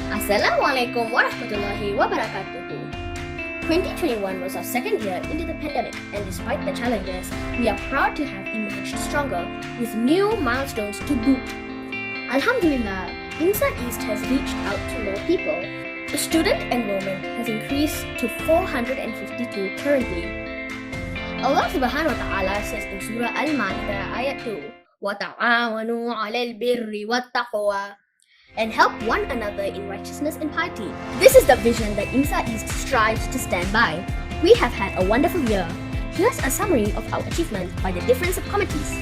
Assalamualaikum warahmatullahi wabarakatuh. 2021 was our second year into the pandemic, and despite the challenges, we are proud to have emerged stronger with new milestones to boot. Alhamdulillah, IMSSA East has reached out to more people. The student enrollment has increased to 452 currently. Allah subhanahu wa ta'ala says in Surah Al-Ma'idah ayat 2, وَتَعَاوَنُوا عَلَى الْبِرِّ وَالتَّقْوَى, and help one another in righteousness and piety. This is the vision that IMSSA East strives to stand by. We have had a wonderful year. Here's a summary of our achievements by the different subcommittees.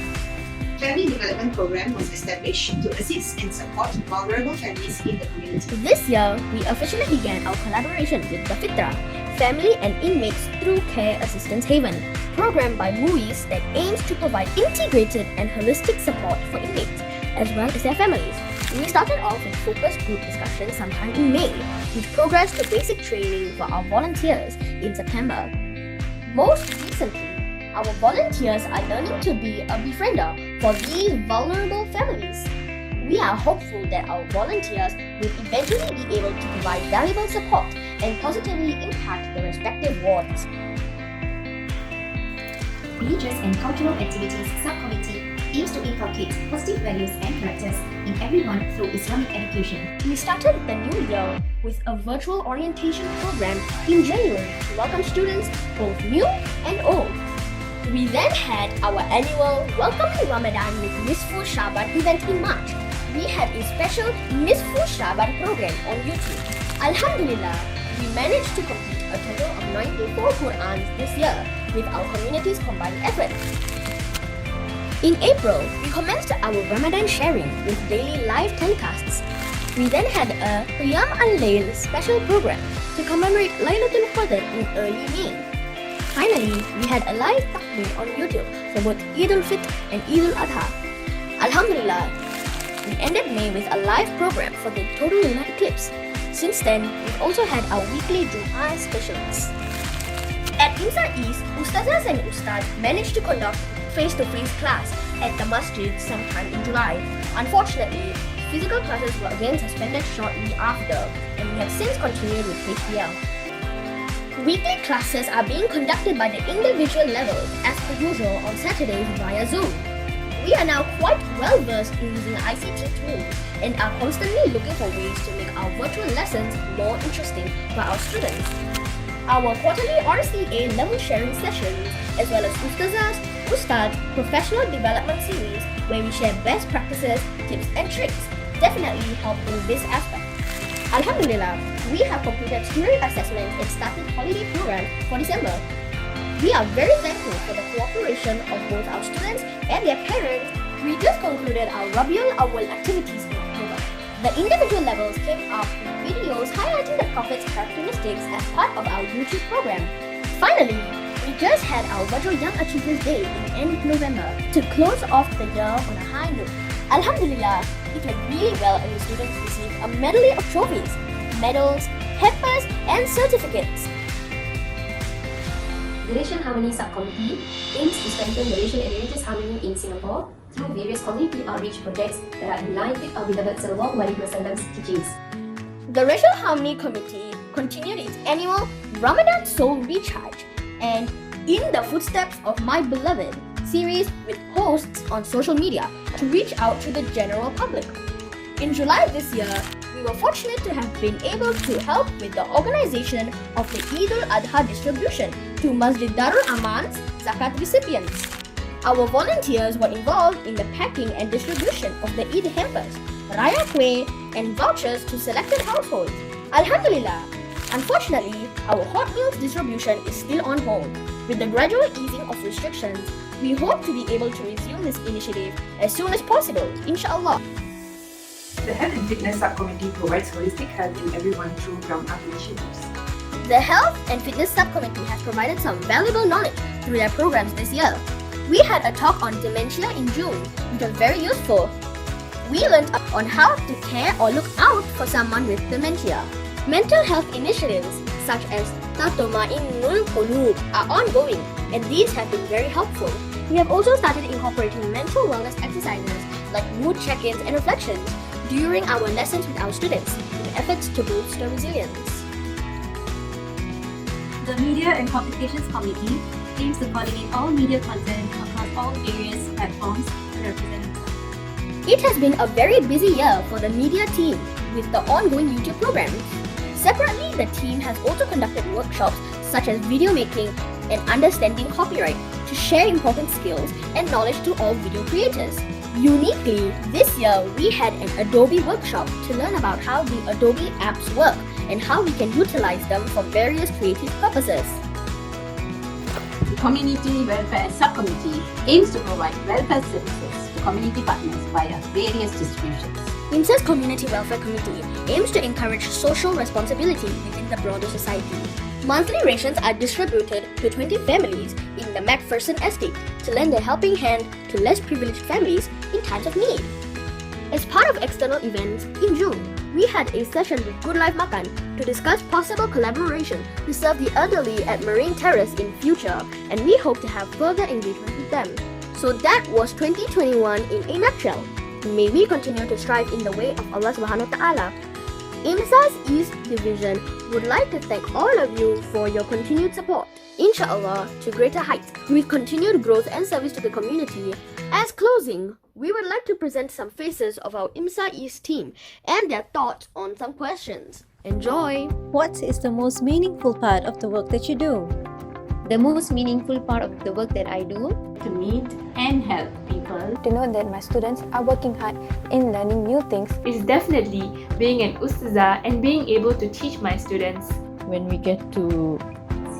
Family Development Program was established to assist and support vulnerable families in the community. This year, we officially began our collaboration with the Fitra, Family and Inmates Through Care Assistance Haven, program by MUIS that aims to provide integrated and holistic support for inmates, as well as their families. We started off with focus group discussions sometime in May, which progressed to basic training for our volunteers in September. Most recently, our volunteers are learning to be a befriender for these vulnerable families. We are hopeful that our volunteers will eventually be able to provide valuable support and positively impact the respective wards. Religious and Cultural Activities Subcommittee aims to inculcate positive values and characters in everyone through Islamic education. We started the new year with a virtual orientation program in January to welcome students, both new and old. We then had our annual Welcoming Ramadan with Nisfu Shaban event in March. We had a special Nisfu Shaban program on YouTube. Alhamdulillah, we managed to complete a total of 94 Qur'ans this year with our community's combined efforts. In April, we commenced our Ramadan sharing with daily live telecasts. We then had a Qiyam al-Layl special program to commemorate Laylatul Qadr in early May. Finally, we had a live takbir on YouTube for both Eid al-Fitr and Eid al-Adha. Alhamdulillah, we ended May with a live program for the total lunar eclipse. Since then, we've also had our weekly Jum'ah specials. At IMSSA East, Ustazas and Ustad managed to conduct face-to-face class at the masjid sometime in July. Unfortunately, physical classes were again suspended shortly after, and we have since continued with HBL. Weekly classes are being conducted by the individual levels as per usual on Saturdays via Zoom. We are now quite well versed in using ICT tools and are constantly looking for ways to make our virtual lessons more interesting for our students. Our quarterly RCA level sharing sessions, as well as Ustazas, Ustad Professional Development Series, where we share best practices, tips and tricks, definitely help in this aspect. Alhamdulillah, we have completed student assessment and started holiday program for December. We are very thankful for the cooperation of both our students and their parents. We just concluded our Rabiul Awwal activities in October. The individual levels came up with videos highlighting the Prophet's characteristics as part of our YouTube program. Finally, we just had our virtual Young Achievers Day in end November to close off the year on a high note. Alhamdulillah, it went really well and the students received a medley of trophies, medals, hampers and certificates. Malaysian Harmony Subcommittee aims to strengthen Malaysian and religious harmony in Singapore through various community outreach projects that are in line with our beloved Sallallahu Alaihi Wasallam's teachings. The Racial Harmony Committee continued its annual Ramadan Soul Recharge and In the Footsteps of My Beloved series with posts on social media to reach out to the general public. In July this year, we were fortunate to have been able to help with the organization of the Eid al-Adha distribution to Masjid Darul Aman's Zakat recipients. Our volunteers were involved in the packing and distribution of the Eid hampers, Raya Kueh, and vouchers to selected households. Alhamdulillah, unfortunately, our hot meals distribution is still on hold. With the gradual easing of restrictions, we hope to be able to resume this initiative as soon as possible, inshallah. The Health and Fitness Subcommittee provides holistic health in everyone through ground-up initiatives. The Health and Fitness Subcommittee has provided some valuable knowledge through their programs this year. We had a talk on dementia in June, which was very useful. We learned on how to care or look out for someone with dementia. Mental health initiatives such as Tatma'innul Qulub are ongoing, and these have been very helpful. We have also started incorporating mental wellness exercises like mood check-ins and reflections. during our lessons with our students in efforts to boost their resilience. The Media and Communications Committee aims to coordinate all media content across all various platforms to represent itself. It has been a very busy year for the media team with the ongoing YouTube programs. Separately, the team has also conducted workshops such as video making and understanding copyright to share important skills and knowledge to all video creators. Uniquely, this year we had an Adobe workshop to learn about how the Adobe apps work and how we can utilize them for various creative purposes. The Community Welfare Subcommittee aims to provide welfare services to community partners via various distributions. IMSSA's Community Welfare Committee aims to encourage social responsibility within the broader society. Monthly rations are distributed to 20 families in the McPherson estate to lend a helping hand to less privileged families in times of need. As part of external events, in June, we had a session with Good Life Makan to discuss possible collaboration to serve the elderly at Marine Terrace in future, and we hope to have further engagement with them. So that was 2021 in a nutshell. May we continue to strive in the way of Allah Subhanahu wa Ta'ala. IMSSA's East Division would like to thank all of you for your continued support. Inshallah, to greater heights, with continued growth and service to the community. As closing, we would like to present some faces of our IMSSA East team and their thoughts on some questions. Enjoy! What is the most meaningful part of the work that you do? The most meaningful part of the work that I do To meet and help people. To know that my students are working hard in learning new things. Is definitely being an ustazah and being able to teach my students. When we get to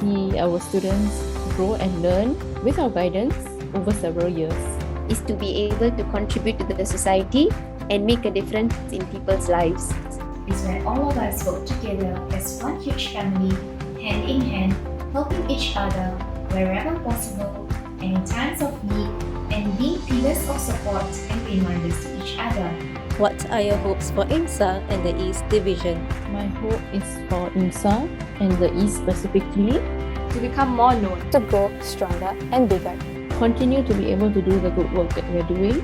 see our students grow and learn with our guidance over several years. is to be able to contribute to the society and make a difference in people's lives. Is when all of us work together as one huge family, hand in hand, helping each other wherever possible and in times of need, and being pillars of support and reminders to each other. What are your hopes for IMSSA and the East Division? My hope is for IMSSA and the East specifically To become more known. To grow stronger and bigger. continue to be able to do the good work that we're doing.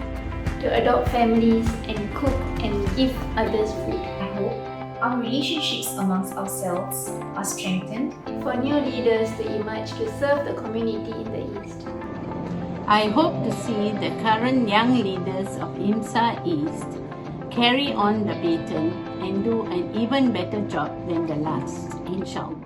To adopt families and cook and give others food. I hope our relationships amongst ourselves are strengthened. For new leaders to emerge to serve the community in the East. I hope to see the current young leaders of IMSSA East carry on the baton and do an even better job than the last, inshallah.